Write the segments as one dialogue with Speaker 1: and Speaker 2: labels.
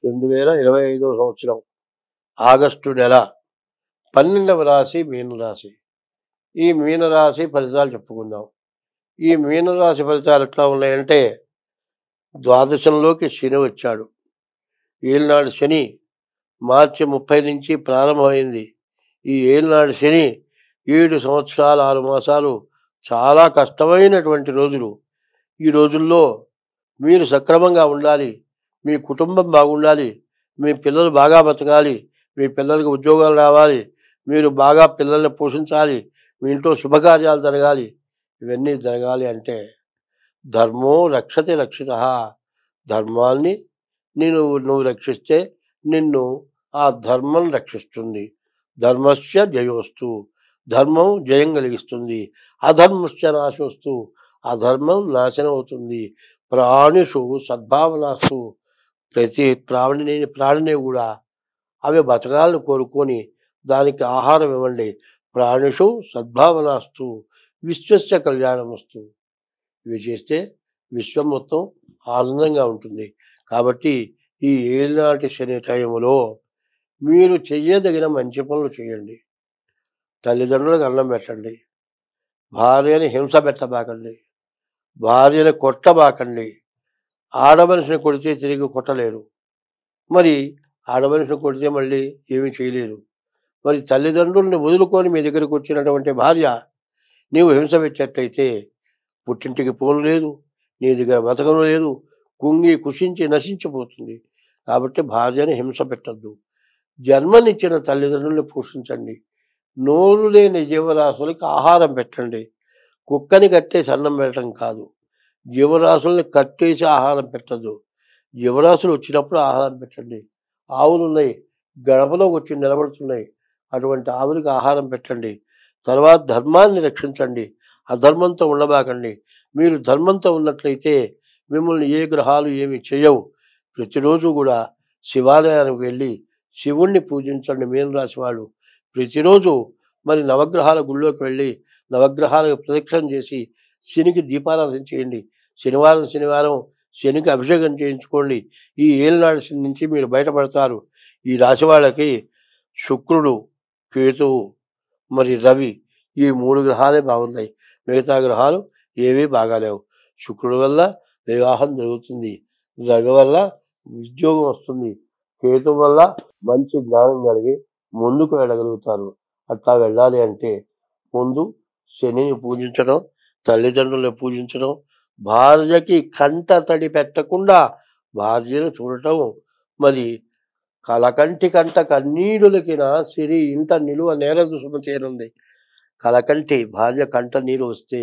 Speaker 1: 2025 సంవత్సరం ఆగస్టు నెల 12వ రాశి మీనరాశి. ఈ మీనరాశి ఫలితాలు చెప్పుకుందాం. ఈ మీనరాశి ఫలితాలు ఎట్లా ఉన్నాయంటే, ద్వాదశంలోకి శని వచ్చాడు. ఏలినాడు శని మార్చి 30 నుంచి ప్రారంభమైంది. ఈ ఏలినాడు శని 7 సంవత్సరాలు 6 మాసాలు చాలా కష్టమైనటువంటి రోజులు. ఈ రోజుల్లో మీరు సక్రమంగా ఉండాలి, మీ కుటుంబం బాగుండాలి, మీ పిల్లలు బాగా బతకాలి, మీ పిల్లలకు ఉద్యోగాలు రావాలి, మీరు బాగా పిల్లల్ని పోషించాలి, మీ ఇంట్లో శుభకార్యాలు జరగాలి. ఇవన్నీ జరగాలి అంటే ధర్మో రక్షతి రక్షితః. ధర్మాన్ని నువ్వు రక్షిస్తే నిన్ను ఆ ధర్మం రక్షిస్తుంది. ధర్మస్య జయోస్తు. ధర్మం జయం కలిగిస్తుంది. అధర్మస్య నాశోస్తు. అధర్మం నాశనం అవుతుంది. ప్రాణిషు సద్భావనాస్తు. ప్రతి ప్రాణిని కూడా అవి బతకాలను కోరుకొని దానికి ఆహారం ఇవ్వండి. ప్రాణిషు సద్భావనాస్తు. విశ్వస్య కళ్యాణమస్తు. ఇవి చేస్తే విశ్వం మొత్తం ఆనందంగా ఉంటుంది. కాబట్టి ఈ ఏలినాటి శని టైములో మీరు చెయ్యదగిన మంచి పనులు చేయండి. తల్లిదండ్రులకు అన్నం పెట్టండి. భార్యని హింస పెట్టబాకండి. భార్యని కొట్టబాకండి. ఆడమనిషిని కొడితే తిరిగి కొట్టలేరు. మరి ఆడమనిషిని కొడితే మళ్ళీ ఏమీ చేయలేరు. మరి తల్లిదండ్రుల్ని వదులుకొని మీ దగ్గరికి వచ్చినటువంటి భార్య నీవు హింస పెట్టేట్టయితే పుట్టింటికి పోను లేదు, నీ దగ్గర బతకను లేదు, కుంగి కుషించి నశించిపోతుంది. కాబట్టి భార్యని హింస పెట్టద్దు. జన్మనిచ్చిన తల్లిదండ్రుల్ని పోషించండి. నోరు లేని జీవరాశులకి ఆహారం పెట్టండి. కుక్కని కట్టేసి అన్నం పెట్టడం కాదు, జీవరాశుల్ని కట్టేసి ఆహారం పెట్టద్దు. జీవరాశులు వచ్చినప్పుడు ఆహారం పెట్టండి. ఆవులు ఉన్నాయి, గడపలో వచ్చి నిలబడుతున్నాయి, అటువంటి ఆవులకి ఆహారం పెట్టండి. తర్వాత ధర్మాన్ని రక్షించండి. అధర్మంతో ఉండబాకండి. మీరు ధర్మంతో ఉన్నట్లయితే మిమ్మల్ని ఏ గ్రహాలు ఏమి చేయవు. ప్రతిరోజు కూడా శివాలయానికి వెళ్ళి శివుణ్ణి పూజించండి. మీనరాశి వాళ్ళు ప్రతిరోజు మరి నవగ్రహాల గుళ్ళోకి వెళ్ళి నవగ్రహాలకు ప్రదక్షిణ చేసి శనికి దీపారాధన చేయండి. శనివారం శనికి అభిషేకం చేయించుకోండి. ఈ ఏలినాడు శని నుంచి మీరు బయటపడతారు. ఈ రాశి వాళ్ళకి శుక్రుడు, కేతువు, మరి రవి, ఈ 3 గ్రహాలే బాగున్నాయి. మిగతా గ్రహాలు ఏవీ బాగాలేవు. శుక్రుడి వల్ల వివాహం జరుగుతుంది, రవి వల్ల ఉద్యోగం వస్తుంది, కేతు వల్ల మంచి జ్ఞానం కలిగి ముందుకు వెళ్ళగలుగుతారు. అట్లా వెళ్ళాలి అంటే ముందు శనిని పూజించడం, తల్లిదండ్రులను పూజించడం, భార్యకి కంట తడి పెట్టకుండా భార్యను చూడటం, మరి కలకంటి కంట కన్నీరులకిన సిరి ఇంట నిలువ నేరదు శుభ చేరుంది. కలకంటి భార్య కంట నీరు వస్తే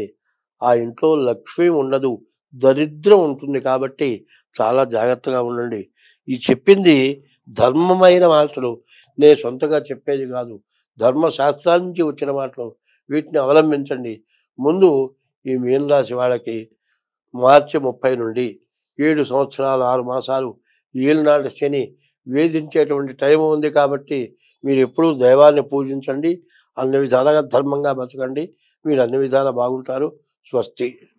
Speaker 1: ఆ ఇంట్లో లక్ష్మి ఉండదు, దరిద్రం ఉంటుంది. కాబట్టి చాలా జాగ్రత్తగా ఉండండి. ఈ చెప్పింది ధర్మమైన మాటలు, నేను సొంతగా చెప్పేది కాదు, ధర్మశాస్త్రాల నుంచి వచ్చిన మాటలు. వీటిని అవలంబించండి. ముందు ఈ మీనరాశి వాళ్ళకి మార్చి 30 నుండి 7 సంవత్సరాలు 6 మాసాలు ఏలినాటి శని వేధించేటువంటి టైం ఉంది. కాబట్టి మీరు ఎప్పుడూ దైవాన్ని పూజించండి. అన్ని విధాలుగా ధర్మంగా బతకండి. మీరు అన్ని విధాలా బాగుంటారు. స్వస్తి.